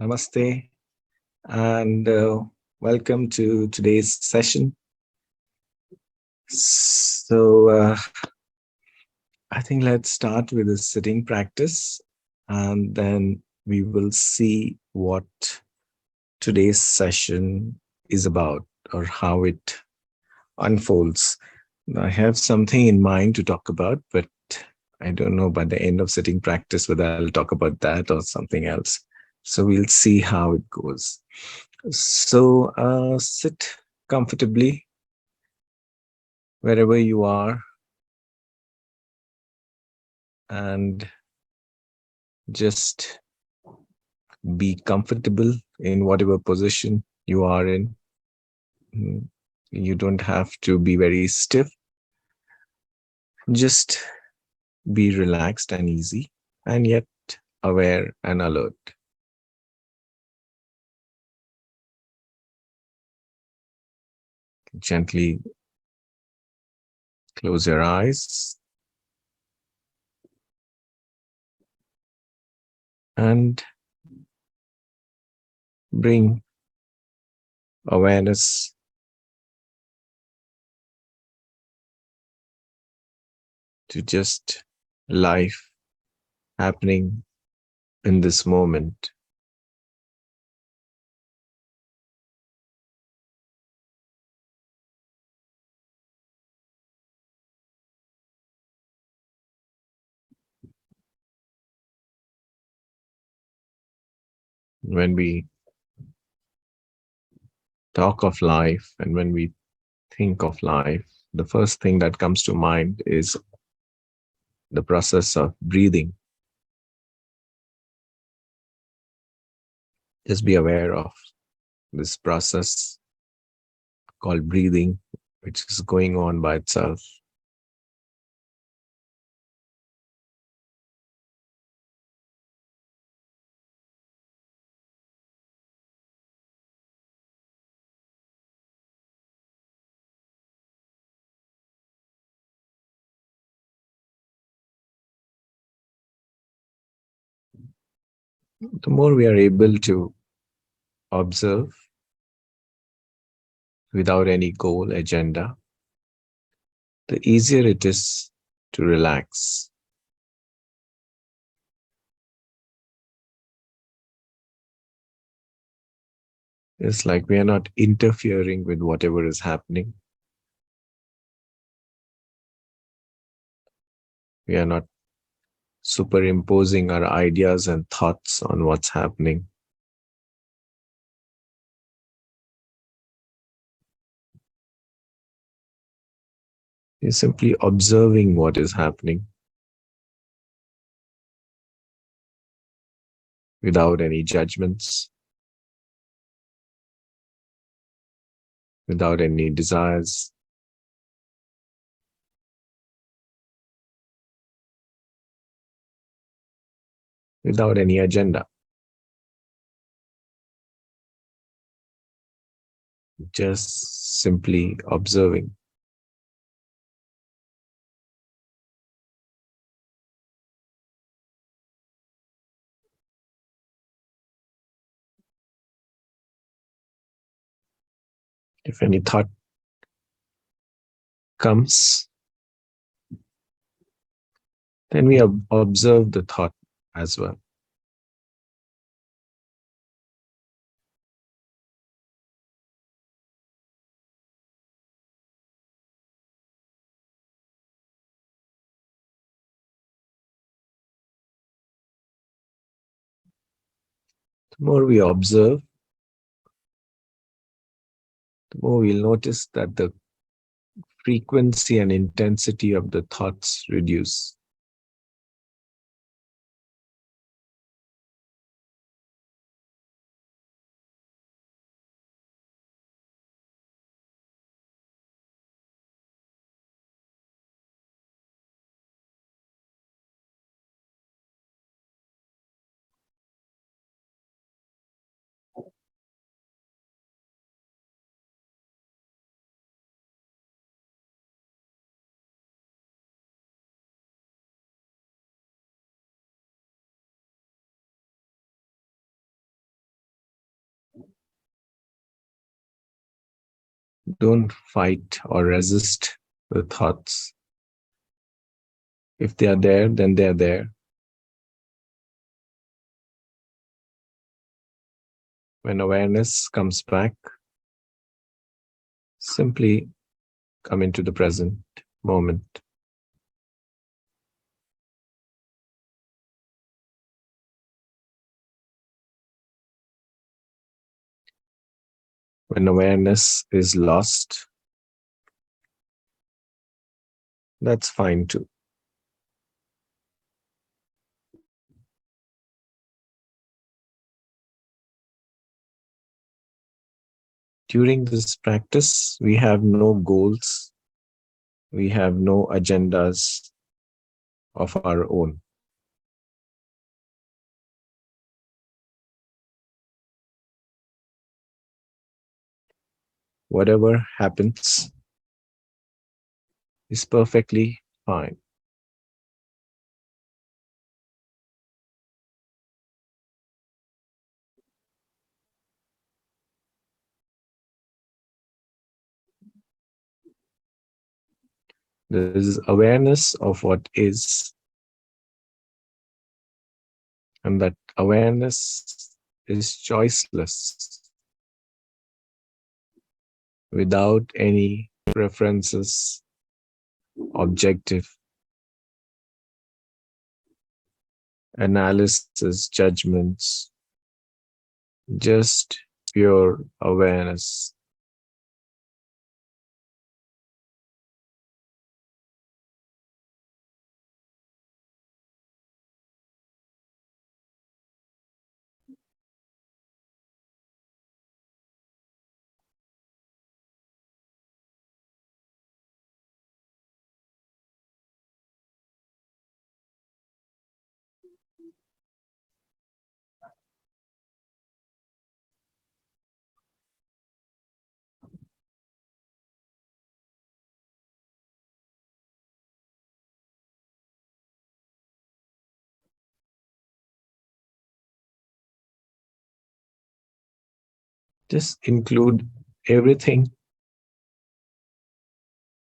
Namaste, and welcome to today's session. So, I think let's start with a sitting practice, and then we will see what today's session is about or how it unfolds. I have something in mind to talk about, but I don't know by the end of sitting practice whether I'll talk about that or something else. So we'll see how it goes. So sit comfortably wherever you are and just be comfortable in whatever position you are in. You don't have to be very stiff. Just be relaxed and easy, and yet aware and alert. Gently close your eyes and bring awareness to just life happening in this moment. When we talk of life and when we think of life, the first thing that comes to mind is the process of breathing. Just be aware of this process called breathing, which is going on by itself. The more we are able to observe without any goal, agenda, the easier it is to relax. It's like we are not interfering with whatever is happening. We are not superimposing our ideas and thoughts on what's happening. You're simply observing what is happening without any judgments, without any desires, without any agenda. Just simply observing. If any thought comes, then we observe the thought as well. The more we observe, the more we'll notice that the frequency and intensity of the thoughts reduce. Don't fight or resist the thoughts. If they are there, then they are there. When awareness comes back, simply come into the present moment. When awareness is lost, that's fine too. During this practice, we have no goals, we have no agendas of our own. Whatever happens is perfectly fine. There is awareness of what is, and that awareness is choiceless, without any preferences, objective analysis, judgments, just pure awareness. Just include everything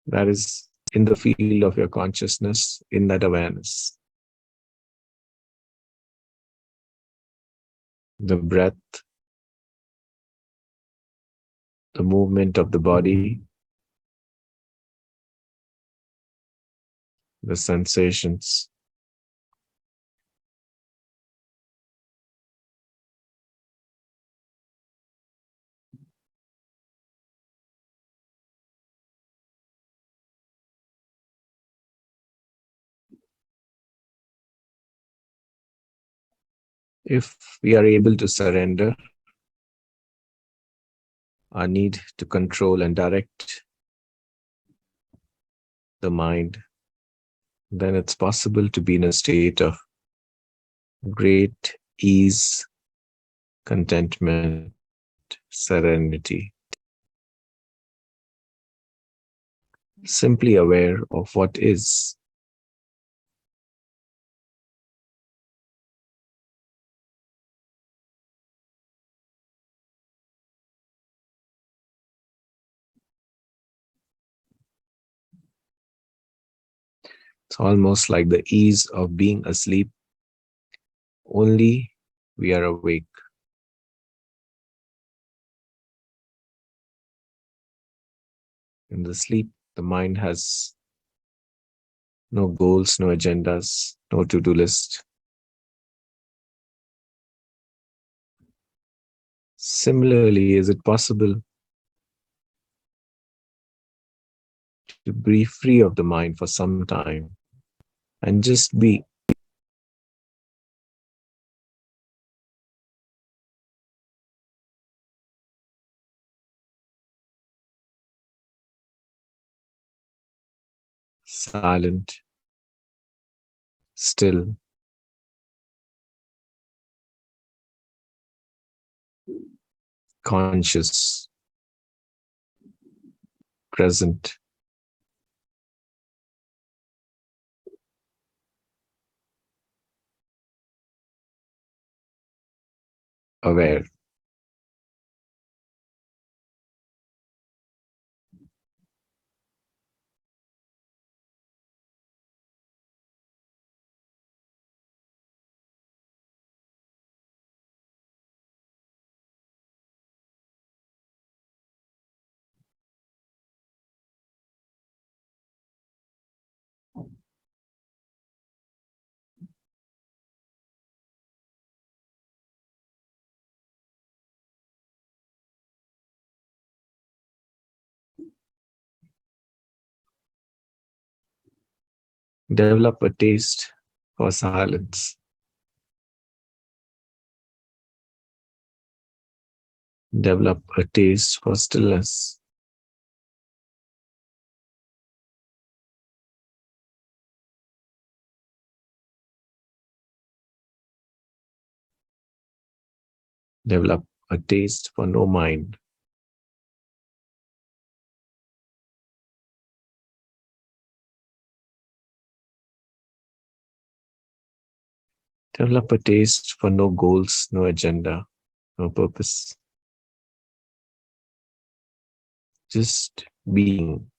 that is in the field of your consciousness in that awareness. The breath, the movement of the body, the sensations. If we are able to surrender our need to control and direct the mind, then it's possible to be in a state of great ease, contentment, serenity, simply aware of what is. It's almost like the ease of being asleep, only we are awake. In the sleep, the mind has no goals, no agendas, no to-do list. Similarly, is it possible to be free of the mind for some time and just be? Silent, still, conscious, present, aware. Develop a taste for silence. Develop a taste for stillness. Develop a taste for no mind. Develop a taste for no goals, no agenda, no purpose. Just being.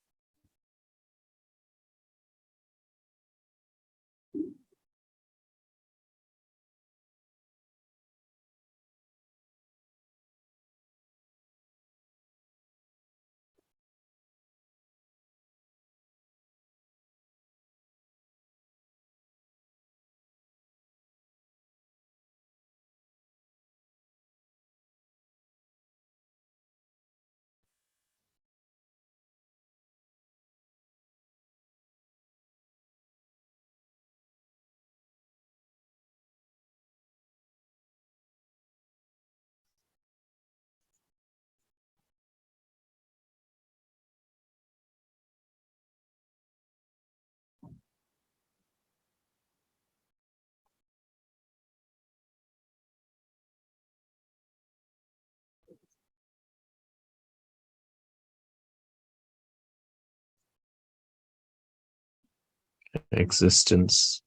Existence,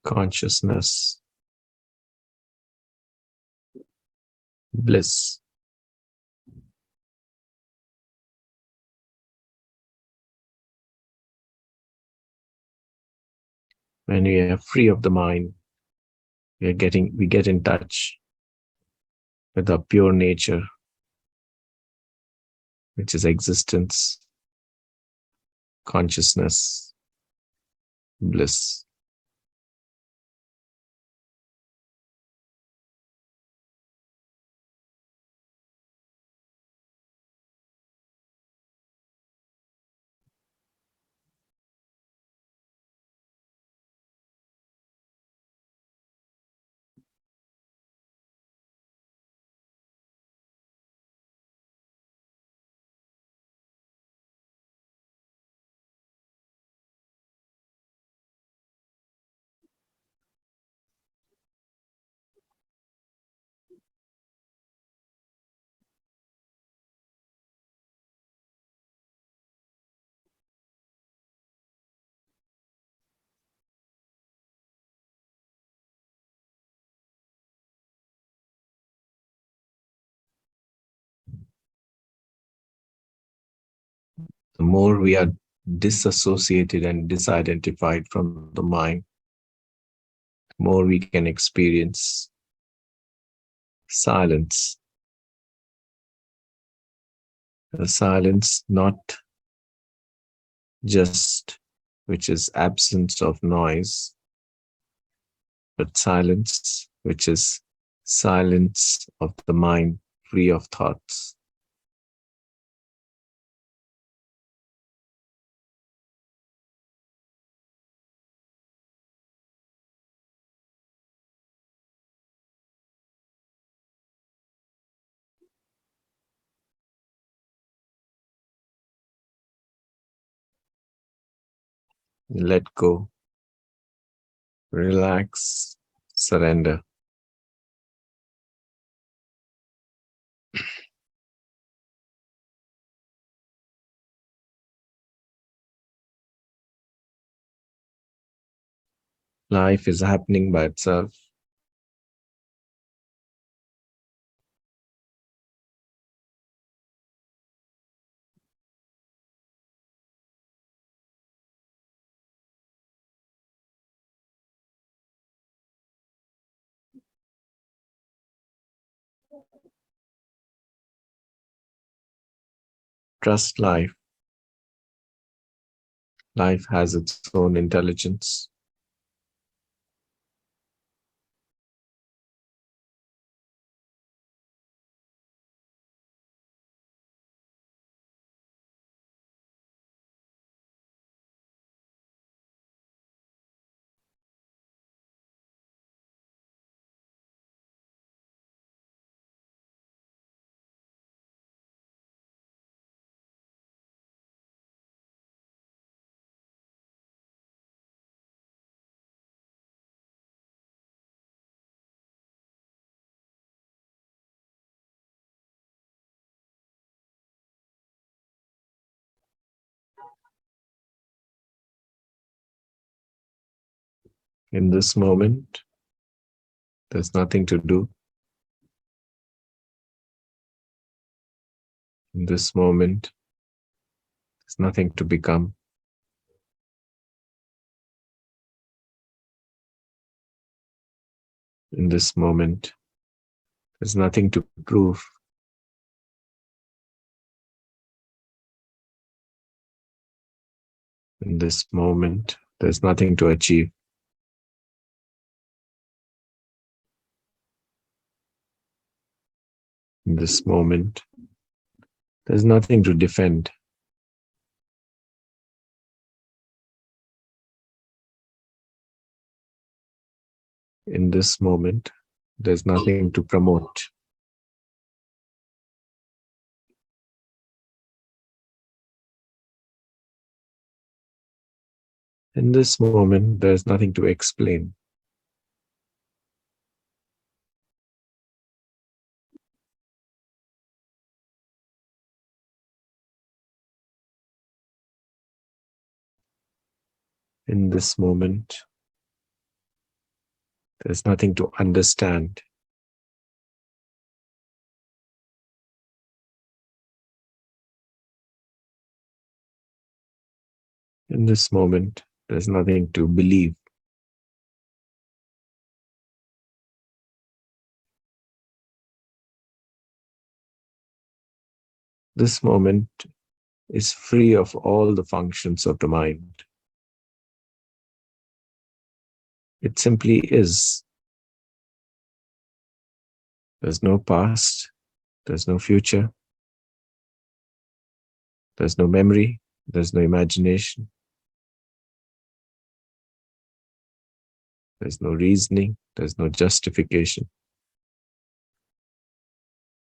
consciousness, bliss. When we are free of the mind, we get in touch with our pure nature, which is existence, consciousness, bliss. The more we are disassociated and disidentified from the mind, the more we can experience silence. The silence not just which is absence of noise, but silence which is silence of the mind free of thoughts. Let go, relax, surrender. Life is happening by itself. Trust life. Life has its own intelligence. In this moment, there's nothing to do. In this moment, there's nothing to become. In this moment, there's nothing to prove. In this moment, there's nothing to achieve. In this moment, there's nothing to defend. In this moment, there's nothing to promote. In this moment, there's nothing to explain. In this moment, there's nothing to understand. In this moment, there's nothing to believe. This moment is free of all the functions of the mind. It simply is. There's no past, there's no future, there's no memory, there's no imagination, there's no reasoning, there's no justification.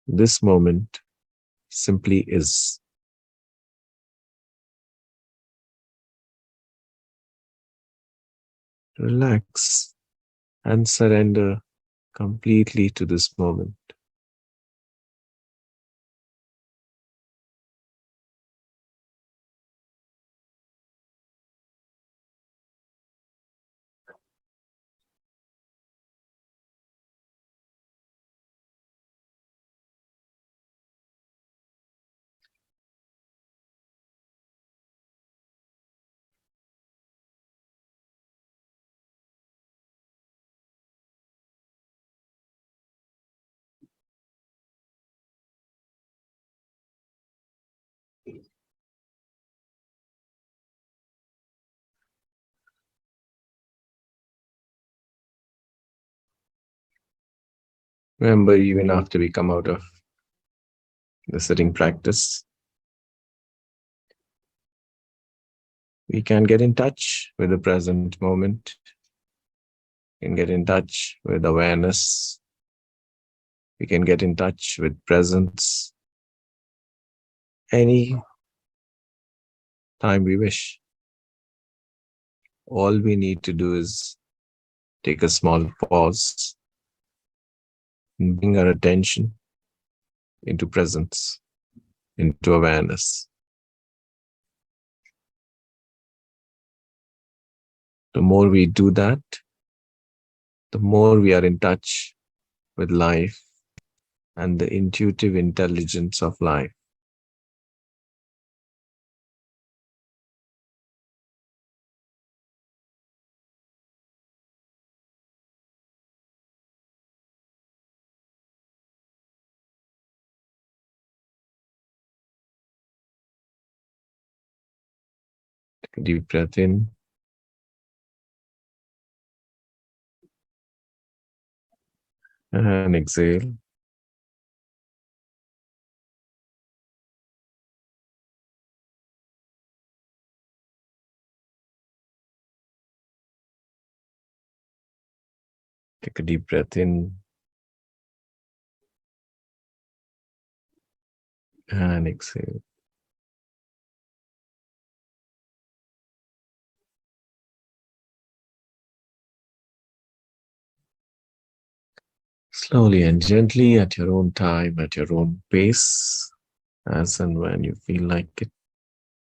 This moment simply is. Relax and surrender completely to this moment. Remember, even after we come out of the sitting practice, we can get in touch with the present moment, we can get in touch with awareness, we can get in touch with presence any time we wish. All we need to do is take a small pause and bring our attention into presence, into awareness. The more we do that, the more we are in touch with life and the intuitive intelligence of life. Take a deep breath in and exhale. Take a deep breath in and exhale. Slowly and gently, at your own time, at your own pace, as and when you feel like it,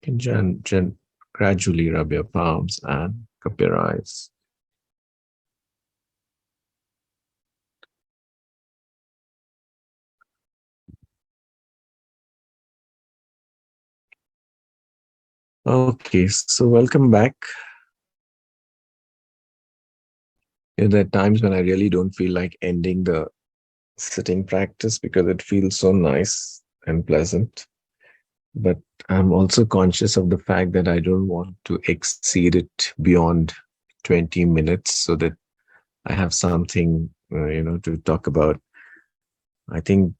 you can gradually rub your palms and cup your eyes. Okay, so welcome back. There are times when I really don't feel like ending the sitting practice because it feels so nice and pleasant. But I'm also conscious of the fact that I don't want to exceed it beyond 20 minutes so that I have something, to talk about. I think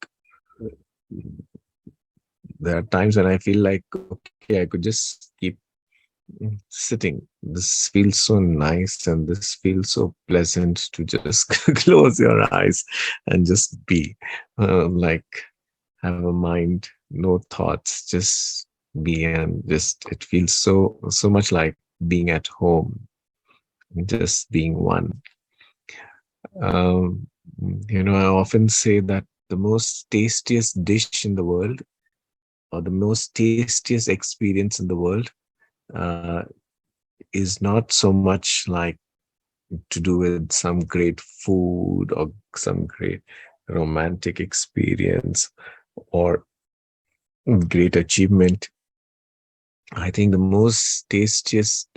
there are times when I feel like, okay, I could just keep sitting. This feels so nice and this feels so pleasant to just close your eyes and just be like have a mind, no thoughts, just be, and just it feels so much like being at home, just being one. Um, I often say that the most tastiest dish in the world, or the most tastiest experience in the world, uh, is not so much like to do with some great food or some great romantic experience or great achievement. I think the most tastiest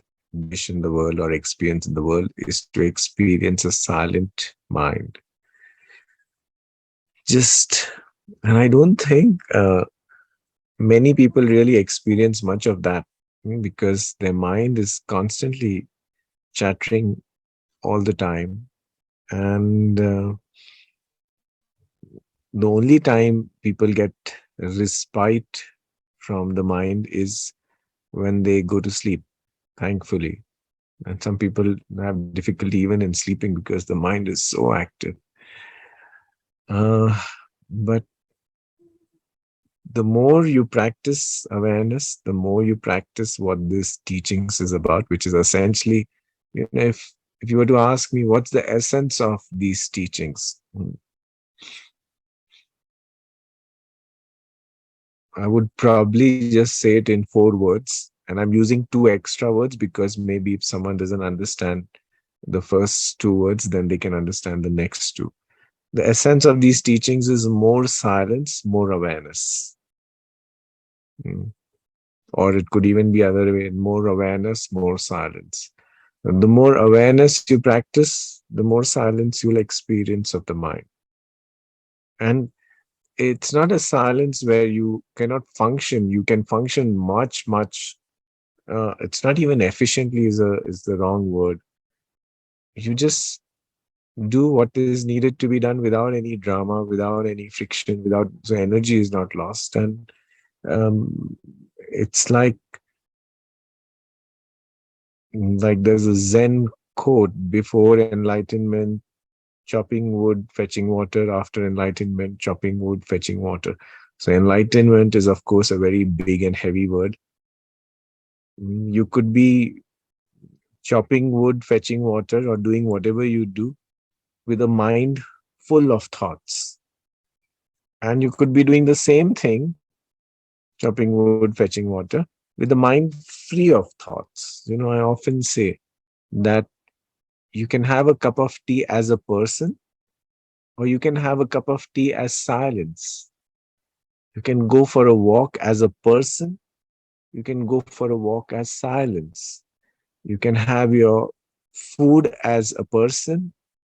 dish in the world or experience in the world is to experience a silent mind. Just, and I don't think many people really experience much of that, because their mind is constantly chattering all the time. And the only time people get respite from the mind is when they go to sleep, thankfully. And some people have difficulty even in sleeping because the mind is so active. Uh, but the more you practice awareness, the more you practice what this teachings is about, which is essentially, if you were to ask me what's the essence of these teachings, I would probably just say it in 4 words. And I'm using two extra words because maybe if someone doesn't understand the first 2 words, then they can understand the next two. The essence of these teachings is more silence, more awareness. Mm. Or it could even be other way, more awareness, more silence. And the more awareness you practice, the more silence you'll experience of the mind. And it's not a silence where you cannot function. You can function much. It's not even efficiently is the wrong word. You just do what is needed to be done without any drama, without any friction, without, so energy is not lost. And it's like there's a Zen quote: before enlightenment, chopping wood, fetching water; after enlightenment, chopping wood, fetching water. So enlightenment is, of course, a very big and heavy word. You could be chopping wood, fetching water, or doing whatever you do with a mind full of thoughts. And you could be doing the same thing, chopping wood, fetching water, with the mind free of thoughts. I often say that you can have a cup of tea as a person, or you can have a cup of tea as silence. You can go for a walk as a person, you can go for a walk as silence. You can have your food as a person,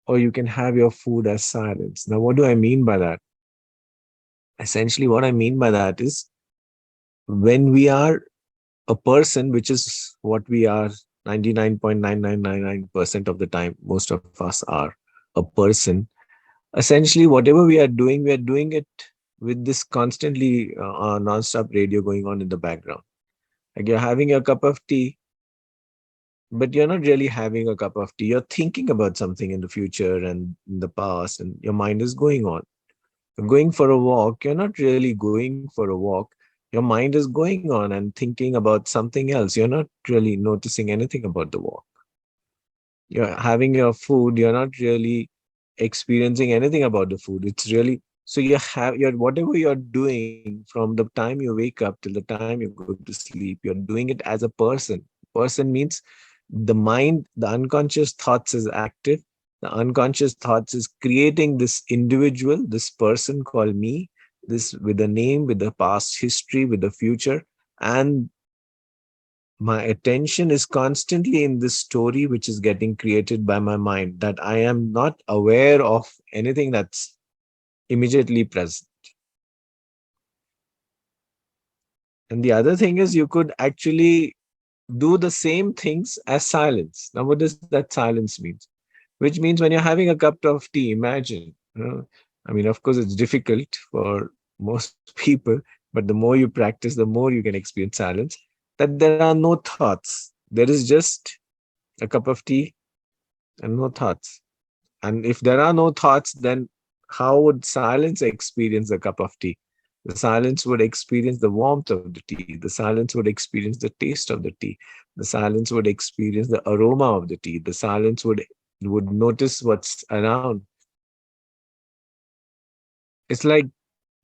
or you can have your food as silence. Now, what do I mean by that? Essentially, what I mean by that is when we are a person, which is what we are 99.9999% of the time, most of us are a person. Essentially, whatever we are doing it with this constantly non-stop radio going on in the background. Like you're having a cup of tea, but you're not really having a cup of tea. You're thinking about something in the future and in the past, and your mind is going on. You're going for a walk, you're not really going for a walk. Your mind is going on and thinking about something else. You're not really noticing anything about the walk. You're having your food, you're not really experiencing anything about the food. It's really, so you're whatever you're doing from the time you wake up till the time you go to sleep, you're doing it as a person. Person means the mind, the unconscious thoughts is active. The unconscious thoughts is creating this individual, this person called me, this with a name, with the past history, with the future. And my attention is constantly in this story which is getting created by my mind, that I am not aware of anything that's immediately present. And the other thing is, you could actually do the same things as silence. Now, what does that silence mean? Which means when you're having a cup of tea, imagine, I mean, of course, it's difficult for most people, but the more you practice, the more you can experience silence, that there are no thoughts. There is just a cup of tea and no thoughts. And if there are no thoughts, then how would silence experience a cup of tea? The silence would experience the warmth of the tea. The silence would experience the taste of the tea. The silence would experience the aroma of the tea. The silence would notice what's around. It's like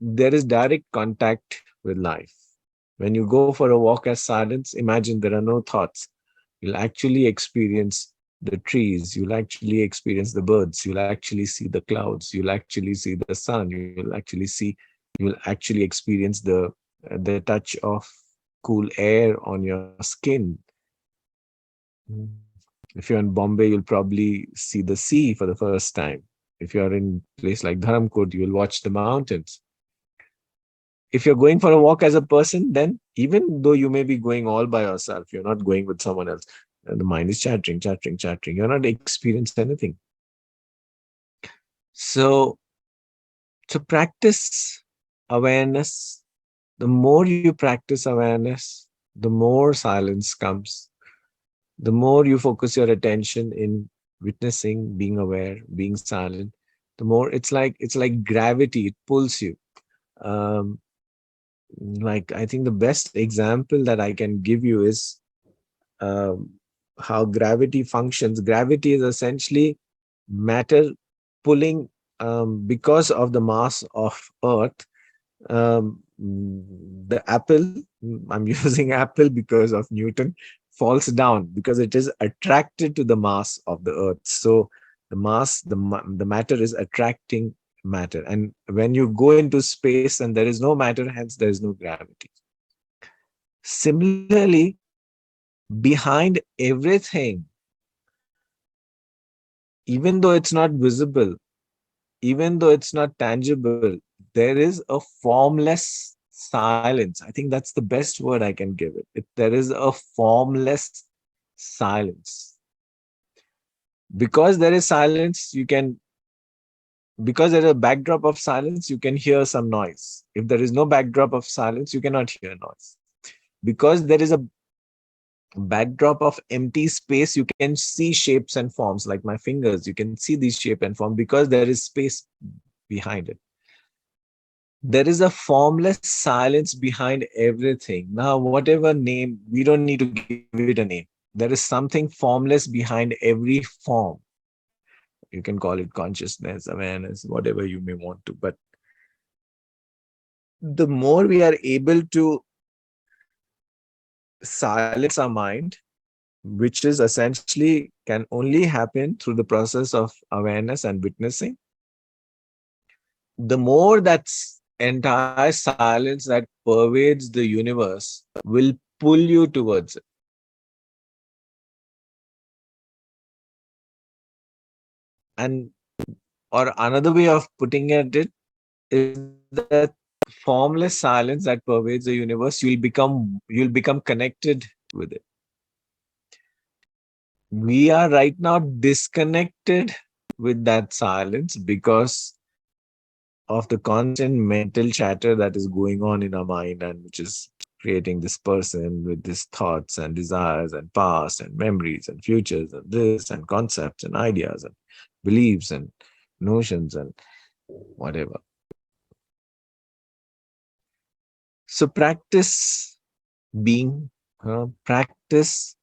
there is direct contact with life. When you go for a walk as silence, imagine there are no thoughts. You'll actually experience the trees, you'll actually experience the birds, you'll actually see the clouds, you'll actually see the sun, you'll actually experience the touch of cool air on your skin. If you're in Bombay, you'll probably see the sea for the first time. If you're in a place like Dharamkot, you'll watch the mountains. If you're going for a walk as a person, then even though you may be going all by yourself, you're not going with someone else. The mind is chattering, chattering, chattering. You're not experiencing anything. So to practice awareness, the more you practice awareness, the more silence comes. The more you focus your attention in witnessing, being aware, being silent, the more it's like gravity. It pulls you. Um, like I think the best example that I can give you is um, how gravity functions. Gravity is essentially matter pulling, because of the mass of Earth. The apple, I'm using apple because of Newton, falls down because it is attracted to the mass of the Earth. So the matter is attracting matter. And when you go into space and there is no matter, hence there is no gravity. Similarly, behind everything, even though it's not visible, even though it's not tangible, there is a formless silence. I think that's the best word I can give there is a formless silence. Because there is silence, because there is a backdrop of silence, you can hear some noise. If there is no backdrop of silence, you cannot hear noise. Because there is a backdrop of empty space, you can see shapes and forms. Like my fingers, you can see these shape and form because there is space behind it. There is a formless silence behind everything. Now, whatever name, we don't need to give it a name. There is something formless behind every form. You can call it consciousness, awareness, whatever you may want to. But the more we are able to silence our mind, which is essentially can only happen through the process of awareness and witnessing, the more that entire silence that pervades the universe will pull you towards it. And or another way of putting it is that formless silence that pervades the universe, you'll become connected with it. We are right now disconnected with that silence because of the constant mental chatter that is going on in our mind, and which is creating this person with these thoughts and desires and past and memories and futures and this and concepts and ideas and beliefs and notions and whatever. So practice being, practice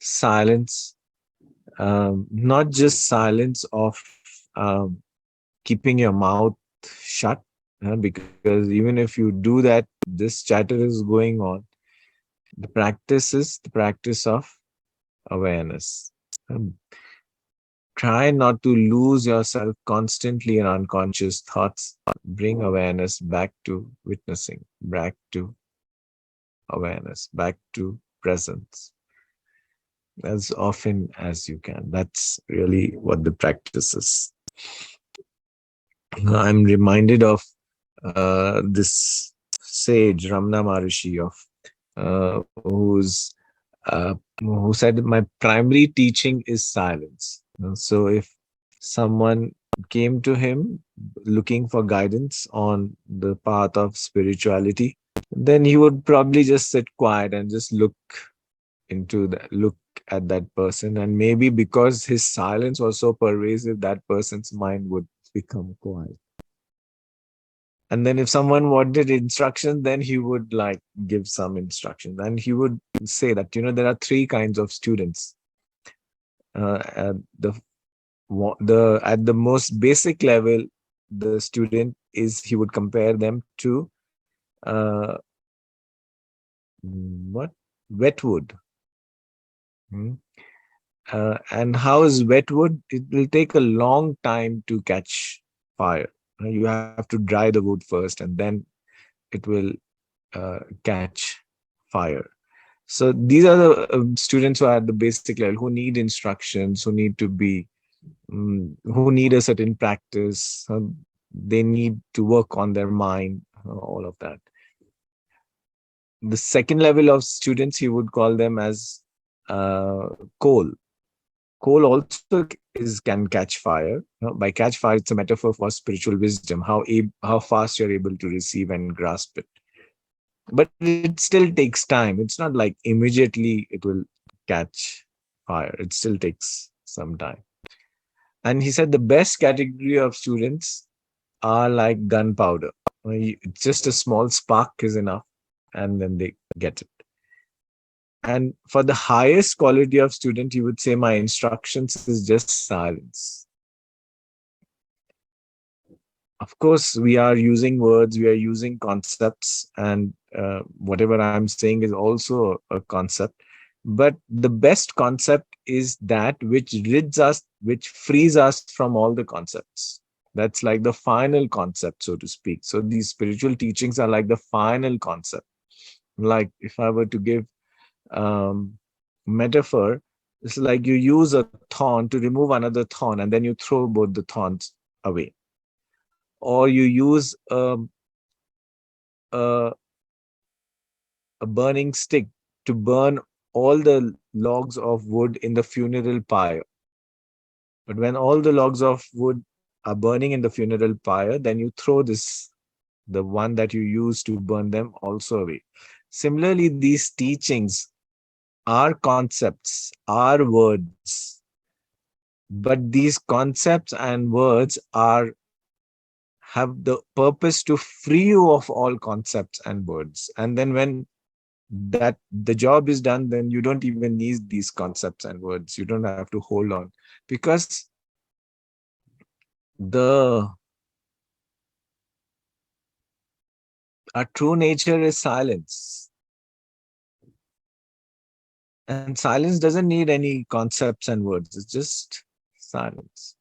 silence, not just silence of keeping your mouth shut, because even if you do that, this chatter is going on. The practice is the practice of awareness. Um, Try not to lose yourself constantly in unconscious thoughts. Bring awareness back to witnessing, back to awareness, back to presence as often as you can. That's really what the practice is. I'm reminded of this sage Ramana Maharshi of who said, "My primary teaching is silence." So if someone came to him looking for guidance on the path of spirituality, then he would probably just sit quiet and just look at that person, and maybe because his silence was so pervasive, that person's mind would become quiet. And then if someone wanted instruction, then he would like give some instructions, and he would say that, there are three kinds of students. At the most basic level, the student is, he would compare them to uh, what wet wood. Hmm? And how is wet wood? It will take a long time to catch fire. You have to dry the wood first, and then it will catch fire. So these are the students who are at the basic level, who need instructions, who need to be, who need a certain practice. They need to work on their mind, all of that. The second level of students, he would call them as uh, coal. Coal also can catch fire. By catch fire, it's a metaphor for spiritual wisdom, how fast you're able to receive and grasp it. But it still takes time. It's not like immediately it will catch fire. It still takes some time. And he said the best category of students are like gunpowder. Just a small spark is enough, and then they get it. And for the highest quality of student, you would say my instructions is just silence. Of course, we are using words, we are using concepts, and whatever I'm saying is also a concept. But the best concept is that which rids us, which frees us from all the concepts. That's like the final concept, so to speak. So these spiritual teachings are like the final concept. Like if I were to give metaphor, it's like you use a thorn to remove another thorn, and then you throw both the thorns away. Or you use a, a burning stick to burn all the logs of wood in the funeral pyre. But when all the logs of wood are burning in the funeral pyre, then you throw the one that you use to burn them, also away. Similarly, these teachings are concepts, are words, but these concepts and words have the purpose to free you of all concepts and words. And then when that the job is done, then you don't even need these concepts and words. You don't have to hold on, because the our true nature is silence. And silence doesn't need any concepts and words. It's just silence.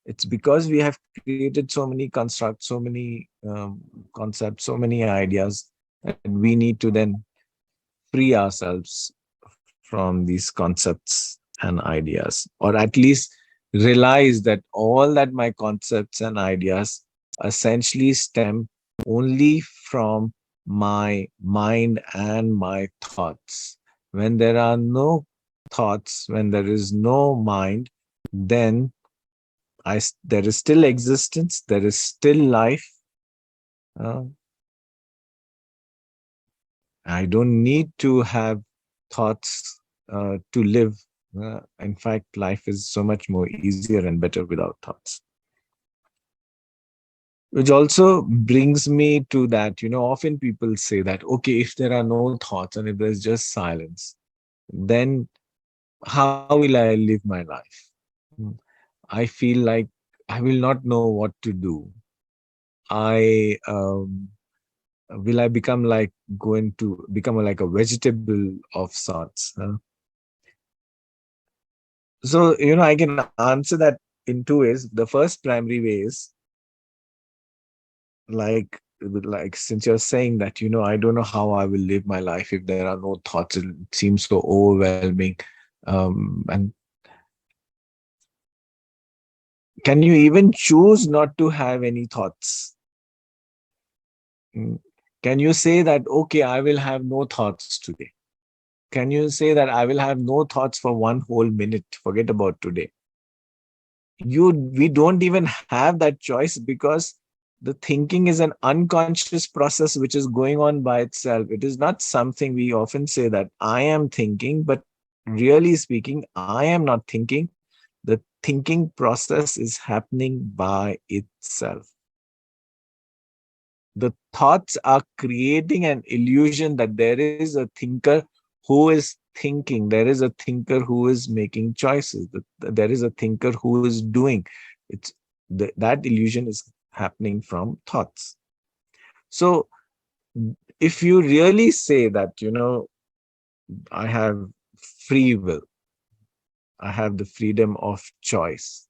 It's because we have created so many constructs, so many concepts, so many ideas, that we need to then free ourselves from these concepts and ideas, or at least realize that all that my concepts and ideas essentially stem only from my mind and my thoughts. When there are no thoughts, when there is no mind, then there is still existence, there is still life. Uh, I don't need to have thoughts to live. In fact, life is so much more easier and better without thoughts. Which also brings me to that, often people say that, okay, if there are no thoughts and if there's just silence, then how will I live my life? Hmm. I feel like I will not know what to do. Will I become like going to become like a vegetable of sorts? So, I can answer that in two ways. The first primary way is like like, since you're saying that, I don't know how I will live my life if there are no thoughts. It seems so overwhelming. And can you even choose not to have any thoughts? Mm. Can you say that, okay, I will have no thoughts today? Can you say that I will have no thoughts for one whole minute? Forget about today. We don't even have that choice, because the thinking is an unconscious process which is going on by itself. It is not something. We often say that I am thinking, but really speaking, I am not thinking. The thinking process is happening by itself. The thoughts are creating an illusion that there is a thinker who is thinking, there is a thinker who is making choices, that there is a thinker who is doing. That illusion is happening from thoughts. So if you really say that, I have free will, I have the freedom of choice.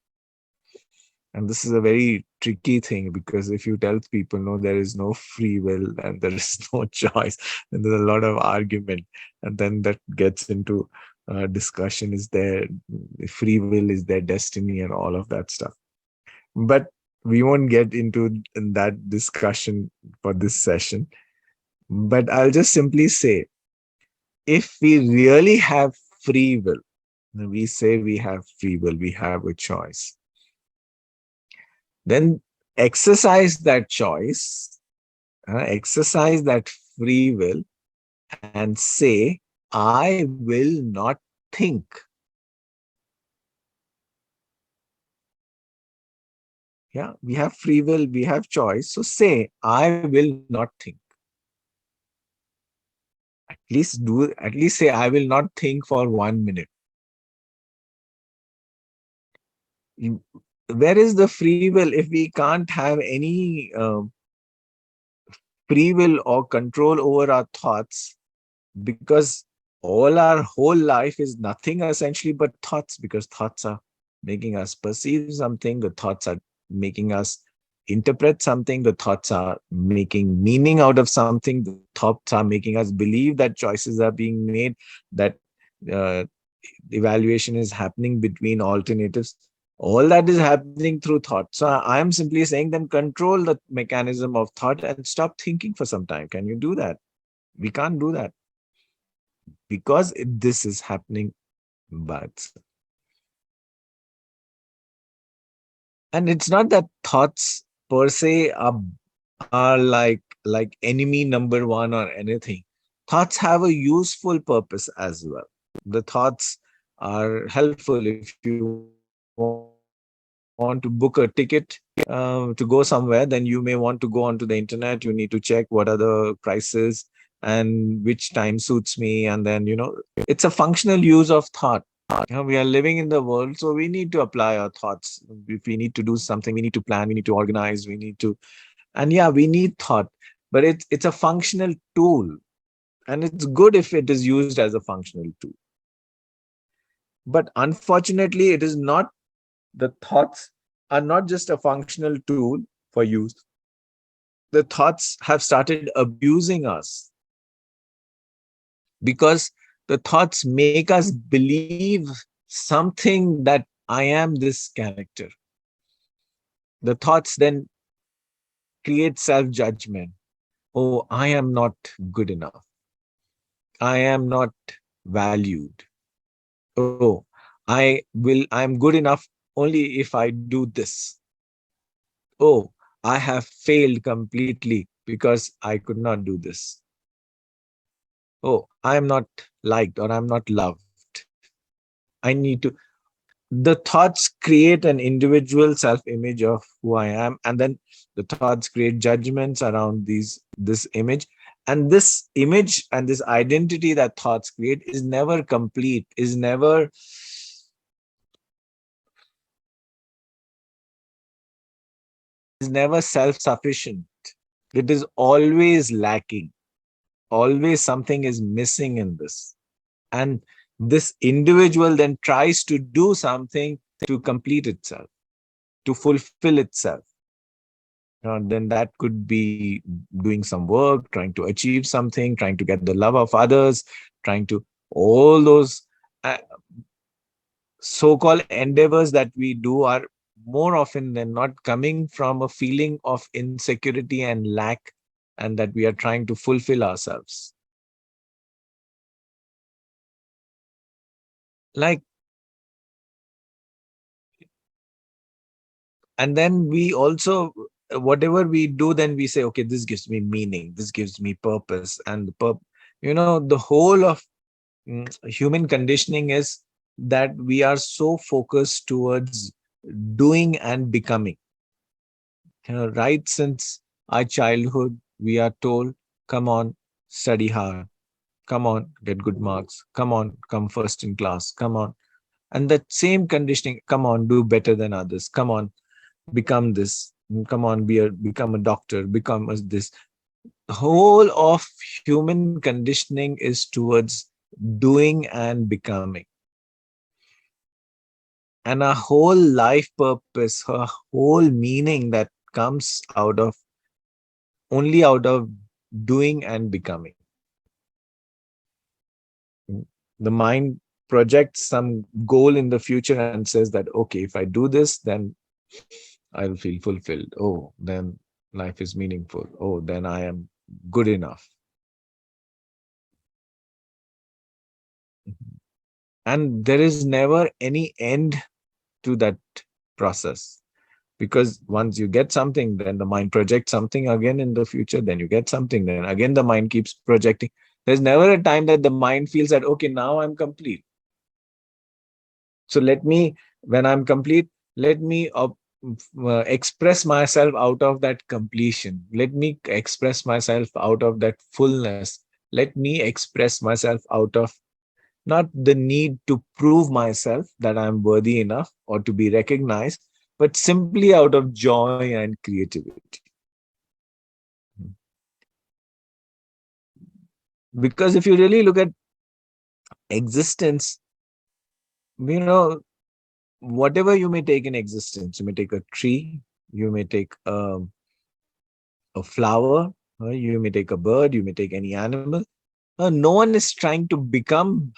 And this is a very tricky thing, because if you tell people, no, there is no free will and there is no choice, then there's a lot of argument. And then that gets into discussion. Is there free will? Is there destiny? And all of that stuff. But we won't get into that discussion for this session. But I'll just simply say, if we really have free will, we say we have free will, we have a choice, then exercise that choice, exercise that free will, and say, I will not think. Yeah, we have free will, we have choice. So say, I will not think. At least say, I will not think for 1 minute. Where is the free will if we can't have any free will or control over our thoughts? Because our whole life is nothing essentially but thoughts, because thoughts are making us perceive something, the thoughts are making us interpret something, the thoughts are making meaning out of something, the thoughts are making us believe that choices are being made, that uh, evaluation is happening between alternatives. All that is happening through thought. So I am simply saying, then control the mechanism of thought and stop thinking for some time. Can you do that? We can't do that, because this is happening by itself. And it's not that thoughts per se are like enemy number one or anything. Thoughts have a useful purpose as well. The thoughts are helpful. If you want to book a ticket to go somewhere, then you may want to go onto the internet. You need to check what are the prices and which time suits me. And then, it's a functional use of thought. We are living in the world, so we need to apply our thoughts. If we need to do something, we need to plan, we need to organize, and yeah, we need thought. But it's a functional tool, and it's good if it is used as a functional tool. But unfortunately, it is not. The thoughts are not just a functional tool for use. The thoughts have started abusing us, because the thoughts make us believe something, that I am this character. The thoughts then create self-judgment. Oh, I am not good enough. I am not valued. Oh, I'm good enough only if I do this. Oh, I have failed completely because I could not do this. Oh, I am not liked or I'm not loved. I need to. The thoughts create an individual self-image of who I am, and then the thoughts create judgments around this image. And this image and this identity that thoughts create is never complete, is never self-sufficient. It is always lacking. Always something is missing in this. And this individual then tries to do something to complete itself, to fulfill itself. then that could be doing some work, trying to achieve something, trying to get the love of others, trying to all those uh, so-called endeavors that we do are more often than not coming from a feeling of insecurity and lack, and that we are trying to fulfill ourselves. Like, and then we also, whatever we do, then we say, okay, this gives me meaning, this gives me purpose. And the whole of human conditioning is that we are so focused towards doing and becoming. Right since our childhood, we are told, come on, study hard, come on, get good marks, come on, come first in class, come on. And that same conditioning, come on, do better than others, come on, become this, come on, become a doctor, become this. The whole of human conditioning is towards doing and becoming. And our whole life purpose, her whole meaning that comes out of only out of doing and becoming. The mind projects some goal in the future and says that, okay, if I do this, then I'll feel fulfilled. Oh, then life is meaningful. Oh, then I am good enough. And there is never any end to that process, because once you get something, then the mind projects something again in the future, then you get something, then again the mind keeps projecting. There's never a time that the mind feels that, okay, now I'm complete. So let me, when I'm complete, let me express myself out of that completion. Let me express myself out of that fullness. Let me express myself out of not the need to prove myself that I'm worthy enough or to be recognized, but simply out of joy and creativity. Because if you really look at existence, you know, whatever you may take in existence, you may take a tree, you may take a flower, you may take a bird, you may take any animal. No one is trying to become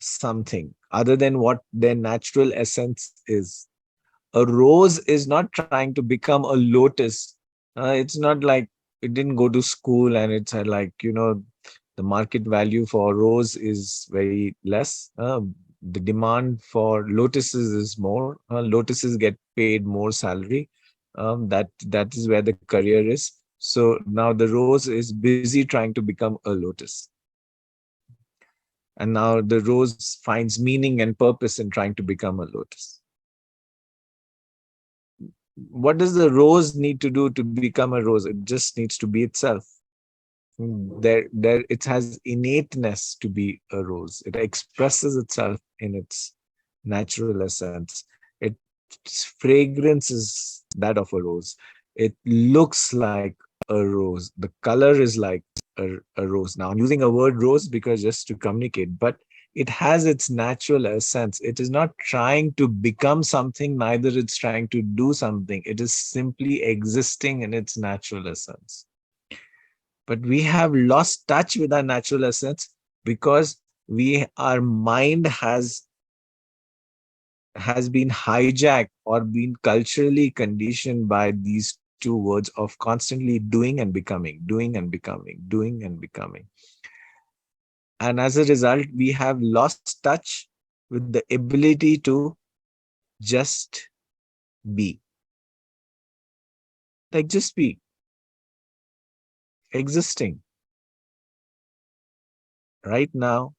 something other than what their natural essence is. A rose is not trying to become a lotus. It's not like it didn't go to school and it's like, the market value for rose is very less. The demand for lotuses is more. Lotuses get paid more salary. That is where the career is. So now the rose is busy trying to become a lotus. And now the rose finds meaning and purpose in trying to become a lotus. What does the rose need to do to become a rose? It just needs to be itself. There it has innateness to be a rose. It expresses itself in its natural essence. Its fragrance is that of a rose. It looks like a rose. The color is like a rose. Now I'm using a word rose because just to communicate, but it has its natural essence. It is not trying to become something, neither it's trying to do something. It is simply existing in its natural essence. But we have lost touch with our natural essence because our mind has been hijacked or been culturally conditioned by these two words of constantly doing and becoming, doing and becoming, doing and becoming. And as a result, we have lost touch with the ability to just be. Like just be existing right now,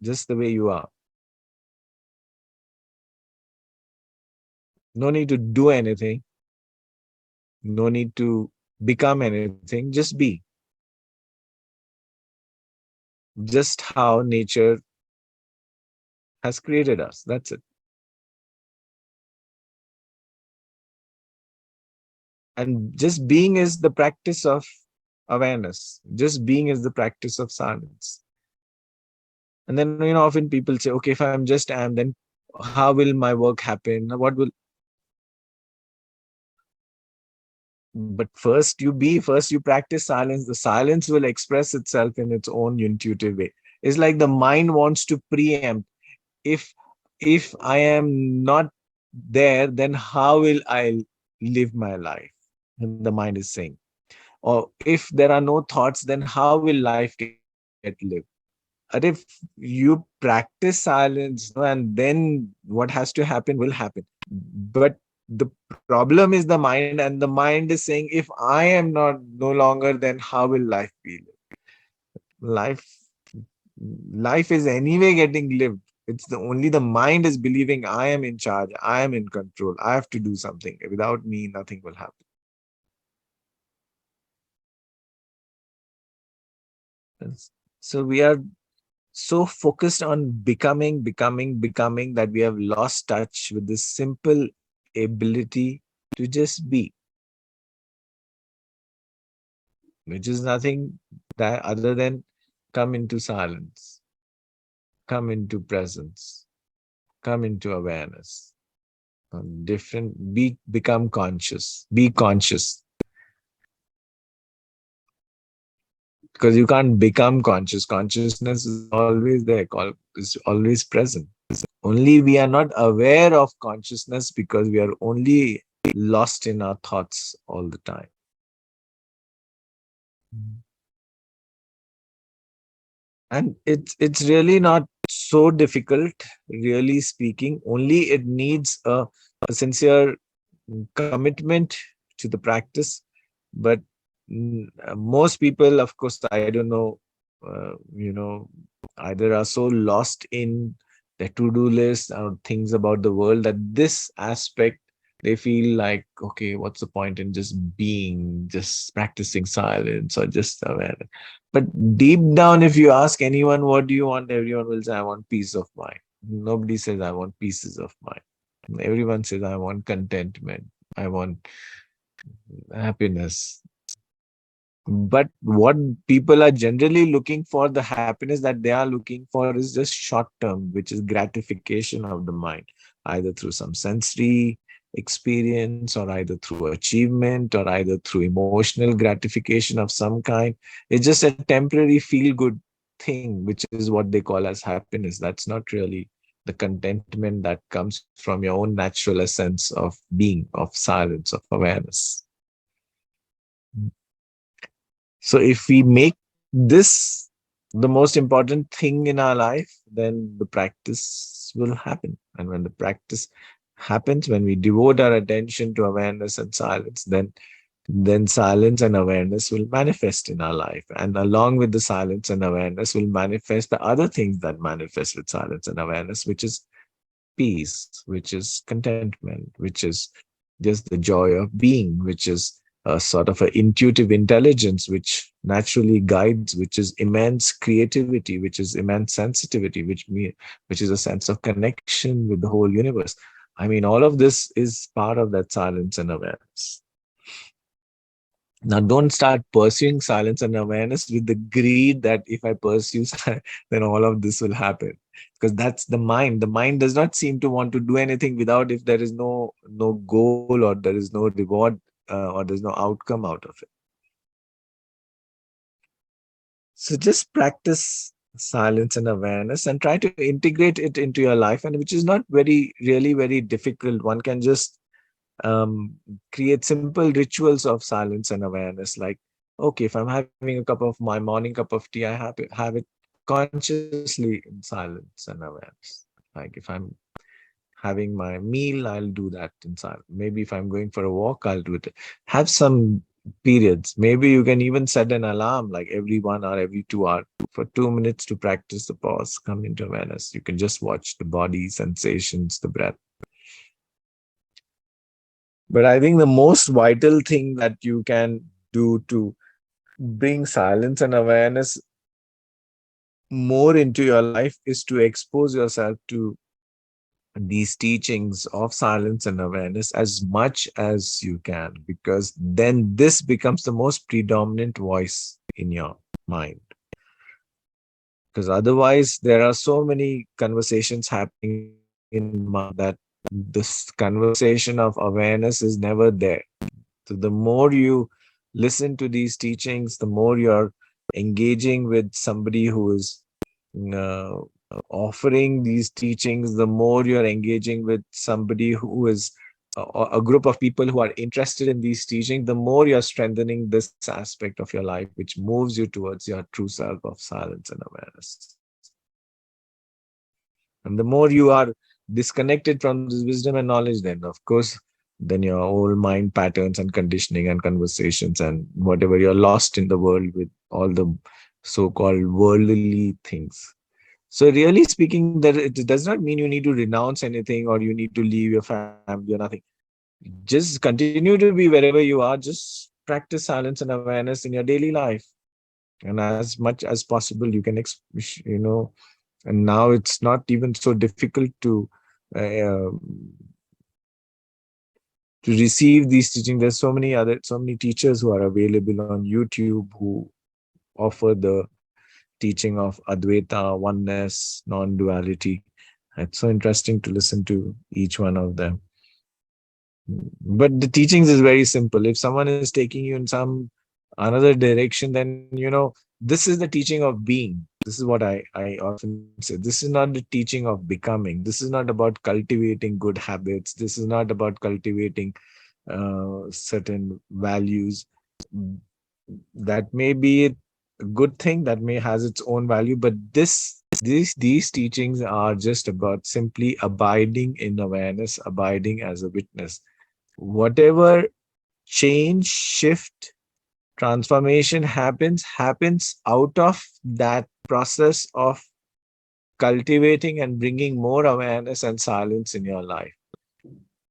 just the way you are. No need to do anything. No need to become anything. Just be. Just how nature has created us. That's it. And just being is the practice of awareness. Just being is the practice of silence. And then, often people say, okay, if I'm just am, then how will my work happen? What will But first you practice silence. The silence will express itself in its own intuitive way. It's like the mind wants to preempt. If if I am not there, then how will I live my life? And the mind is saying. Or if there are no thoughts, then how will life get lived? But if you practice silence, and then what has to happen will happen. But the problem is the mind, and the mind is saying, if I am not no longer, then how will life be lived? Life life is anyway getting lived. It's the only the mind is believing I am in charge, I am in control, I have to do something. Without me, nothing will happen. So we are so focused on becoming that we have lost touch with this simple ability to just be, which is nothing that other than come into silence, come into presence, come into awareness. Different, become conscious, be conscious, because you can't become conscious. Consciousness is always there, is always present. Only we are not aware of consciousness because we are only lost in our thoughts all the time. And it's really not so difficult, really speaking. Only it needs a sincere commitment to the practice. But most people, of course, I don't know, either are so lost in their to-do list or things about the world, that this aspect, they feel like, okay, what's the point in just being, just practicing silence or just awareness? But deep down, if you ask anyone, what do you want? Everyone will say, I want peace of mind. Nobody says, I want pieces of mind. Everyone says, I want contentment. I want happiness. But what people are generally looking for, the happiness that they are looking for, is just short term, which is gratification of the mind, either through some sensory experience, or either through achievement, or either through emotional gratification of some kind. It's just a temporary feel good thing, which is what they call as happiness. That's not really the contentment that comes from your own natural essence of being, of silence, of awareness. So if we make this the most important thing in our life, then the practice will happen. And when the practice happens, when we devote our attention to awareness and silence, then silence and awareness will manifest in our life. And along with the silence and awareness will manifest the other things that manifest with silence and awareness, which is peace, which is contentment, which is just the joy of being, which is a sort of an intuitive intelligence which naturally guides, which is immense creativity, which is immense sensitivity, which is a sense of connection with the whole universe. I mean, all of this is part of that silence and awareness. Now, don't start pursuing silence and awareness with the greed that if I pursue, then all of this will happen. Because that's the mind. The mind does not seem to want to do anything without, if there is no goal, or there is no reward, or there's no outcome out of it. So just practice silence and awareness and try to integrate it into your life, and which is not really very difficult. One can just create simple rituals of silence and awareness. Like, okay, if I'm having a cup of my morning cup of tea, I have it consciously in silence and awareness. Like if I'm having my meal, I'll do that in silence. Maybe if I'm going for a walk, I'll do it. Have some periods. Maybe you can even set an alarm, like every 1 hour, every 2 hour, for 2 minutes to practice the pause, come into awareness. You can just watch the body, sensations, the breath. But I think the most vital thing that you can do to bring silence and awareness more into your life is to expose yourself to these teachings of silence and awareness as much as you can, because then this becomes the most predominant voice in your mind. Because otherwise, there are so many conversations happening in mind that this conversation of awareness is never there. So the more you listen to these teachings, the more you're engaging with somebody who is uh, offering these teachings, the more you're engaging with somebody who is a group of people who are interested in these teachings, the more you're strengthening this aspect of your life, which moves you towards your true self of silence and awareness. And the more you are disconnected from this wisdom and knowledge, then of course, then your old mind patterns and conditioning and conversations and whatever, you're lost in the world with all the so-called worldly things. So really speaking, that it does not mean you need to renounce anything or you need to leave your family or nothing. Just continue to be wherever you are. Just practice silence and awareness in your daily life, and as much as possible, you can, and now it's not even so difficult uh, to receive these teachings. There's so many teachers who are available on YouTube who offer the teaching of Advaita, oneness, non-duality. It's so interesting to listen to each one of them. But the teachings is very simple. If someone is taking you in some another direction, then this is the teaching of being. This is what I often say. This is not the teaching of becoming. This is not about cultivating good habits. This is not about cultivating certain values. That may be a good thing, that may has its own value, but these teachings are just about simply abiding in awareness, abiding as a witness. Whatever change, shift, transformation happens out of that process of cultivating and bringing more awareness and silence in your life.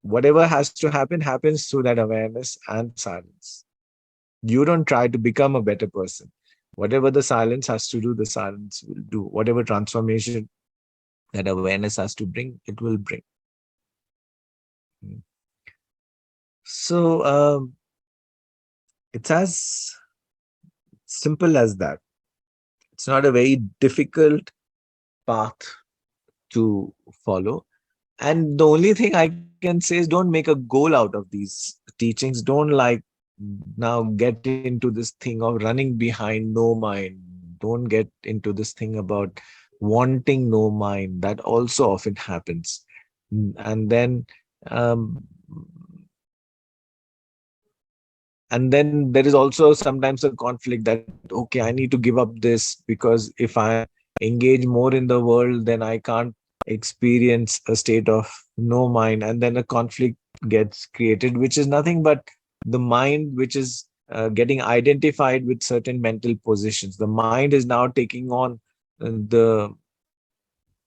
Whatever has to happen happens through that awareness and silence. You don't try to become a better person. Whatever the silence has to do, the silence will do. Whatever transformation that awareness has to bring, it will bring. So it's as simple as that. It's not a very difficult path to follow. And the only thing I can say is, don't make a goal out of these teachings. Don't like now get into this thing of running behind no mind. Don't get into this thing about wanting no mind. That also often happens. And then um, there is also sometimes a conflict that, okay, I need to give up this, because if I engage more in the world, then I can't experience a state of no mind, and then a conflict gets created, which is nothing but the mind which is getting identified with certain mental positions. The mind is now taking on the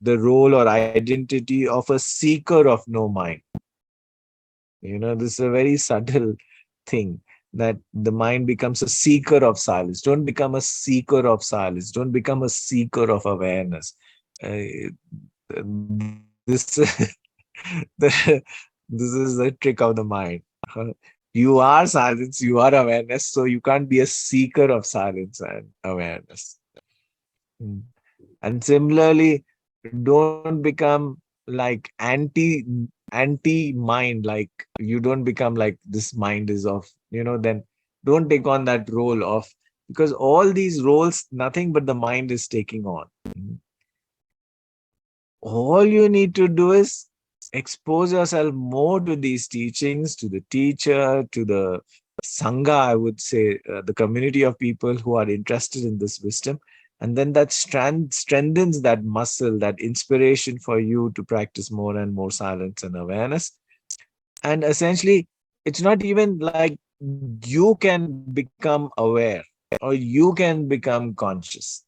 role or identity of a seeker of no mind. This is a very subtle thing, that the mind becomes a seeker of silence. Don't become a seeker of silence. Don't become a seeker of awareness. This the, this is the trick of the mind. You are silence, you are awareness, so you can't be a seeker of silence and awareness. Mm. And similarly, don't become like anti mind. Like, you don't become like, this mind is of, then don't take on that role of, because all these roles, nothing but the mind is taking on. All you need to do is expose yourself more to these teachings, to the teacher, to the sangha, I would say, the community of people who are interested in this wisdom. And then that strengthens that muscle, that inspiration for you to practice more and more silence and awareness. And essentially, it's not even like you can become aware or you can become conscious,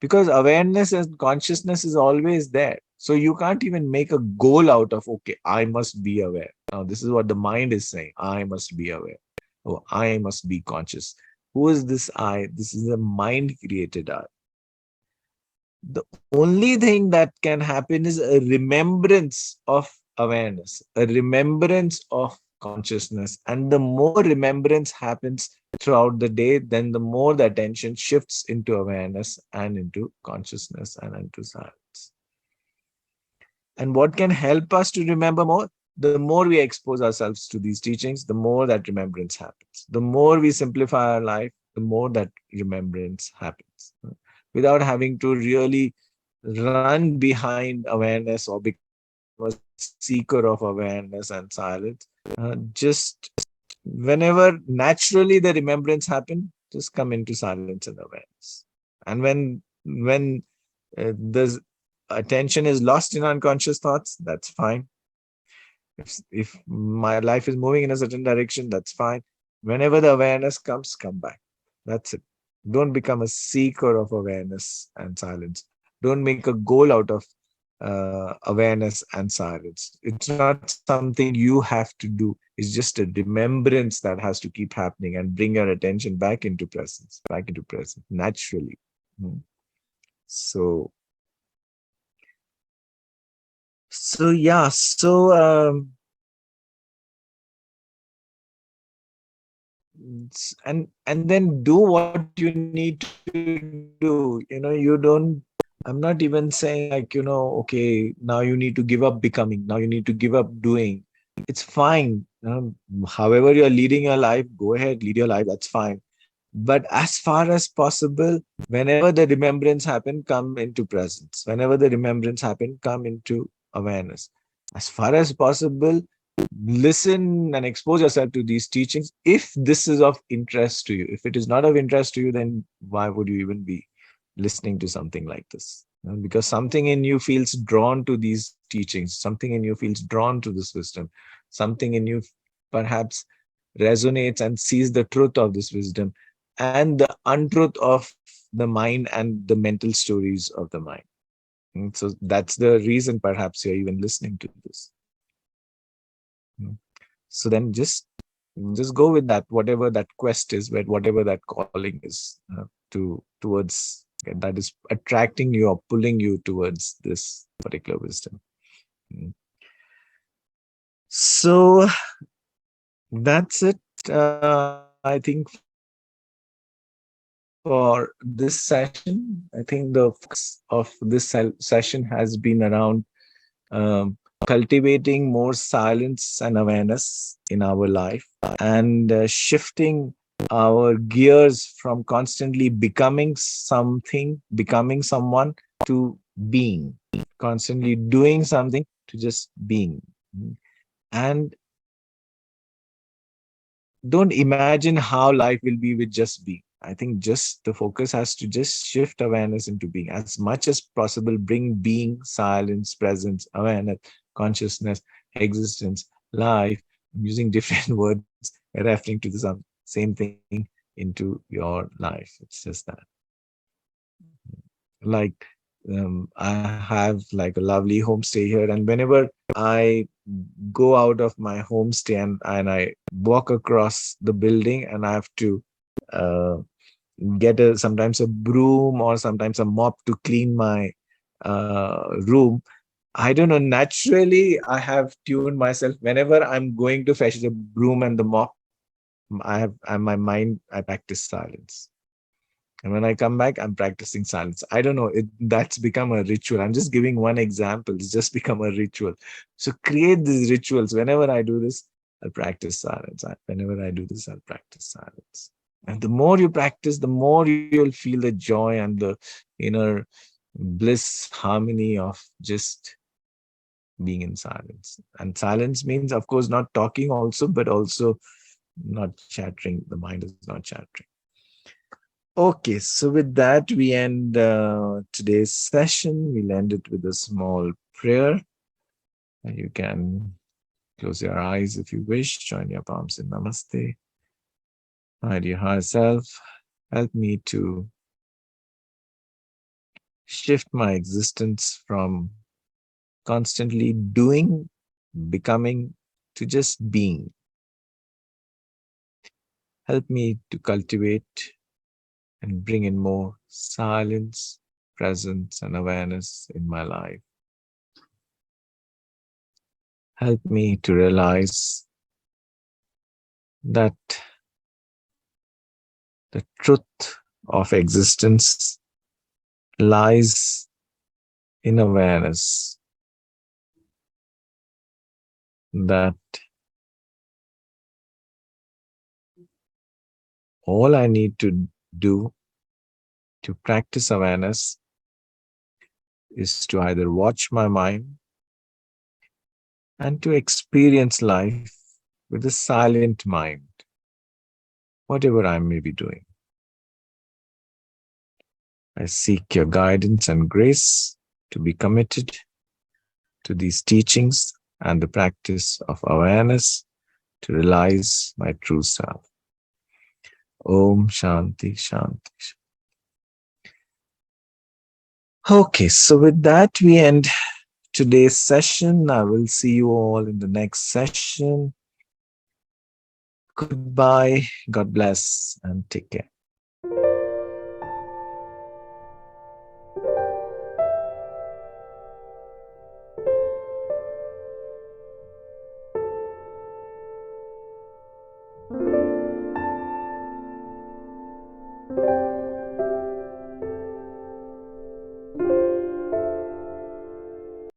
because awareness and consciousness is always there. So you can't even make a goal out of, okay, I must be aware. Now, this is what the mind is saying: I must be aware. Oh, I must be conscious. Who is this I? This is a mind created I. The only thing that can happen is a remembrance of awareness, a remembrance of consciousness. And the more remembrance happens throughout the day, then the more the attention shifts into awareness and into consciousness and into silence. And what can help us to remember more? the more we expose ourselves to these teachings, the more that remembrance happens. The more we simplify our life, the more that remembrance happens. Without having to really run behind awareness or become a seeker of awareness and silence, just whenever naturally the remembrance happens, just come into silence and awareness. And when the attention is lost in unconscious thoughts, that's fine. If my life is moving in a certain direction, that's fine. Whenever the awareness comes, come back. That's it. Don't become a seeker of awareness and silence. Don't make a goal out of awareness and silence. It's not something you have to do. It's just a remembrance that has to keep happening and bring your attention back into presence naturally. Hmm. So, yeah. And then do what you need to do. I'm not even saying, like, okay, now you need to give up becoming, now you need to give up doing. It's fine. However you're leading your life, go ahead, lead your life, that's fine. But as far as possible, whenever the remembrance happen, come into presence. Whenever the remembrance happen, come into awareness. As far as possible, listen and expose yourself to these teachings if this is of interest to you. If it is not of interest to you, then why would you even be listening to something like this? Because something in you feels drawn to these teachings, something in you feels drawn to this wisdom, something in you perhaps resonates and sees the truth of this wisdom and the untruth of the mind and the mental stories of the mind. So that's the reason perhaps you're even listening to this. So then just go with that, whatever that quest is, whatever that calling is, towards that is attracting you or pulling you towards this particular wisdom. So that's it. I think for this session, I think the focus of this session has been around cultivating more silence and awareness in our life, and shifting our gears from constantly becoming something, becoming someone, to being, constantly doing something to just being. And don't imagine how life will be with just being. I think just the focus has to just shift awareness into being. As much as possible, bring being, silence, presence, awareness, consciousness, existence, life. I'm using different words referring to the same thing into your life. It's just that. Like, I have like a lovely homestay here, and whenever I go out of my homestay and I walk across the building, and I have to uh, get sometimes a broom or sometimes a mop to clean my room. I don't know, naturally I have tuned myself. Whenever I'm going to fetch the broom and the mop, my mind, I practice silence. And when I come back, I'm practicing silence. I don't know, that's become a ritual. I'm just giving one example. It's just become a ritual. So create these rituals. Whenever I do this, I'll practice silence. Whenever I do this, I'll practice silence. And the more you practice, the more you'll feel the joy and the inner bliss, harmony of just being in silence. And silence means, of course, not talking also, but also not chattering. The mind is not chattering. Okay, so with that, we end today's session. We'll end it with a small prayer. You can close your eyes if you wish, join your palms in Namaste. My dear higher self, help me to shift my existence from constantly doing, becoming, to just being. Help me to cultivate and bring in more silence, presence, and awareness in my life. Help me to realize that the truth of existence lies in awareness. that all I need to do to practice awareness is to either watch my mind and to experience life with a silent mind, whatever I may be doing. I seek your guidance and grace to be committed to these teachings and the practice of awareness to realize my true self. Om Shanti Shanti. Okay, so with that, we end today's session. I will see you all in the next session. Goodbye. God bless and take care.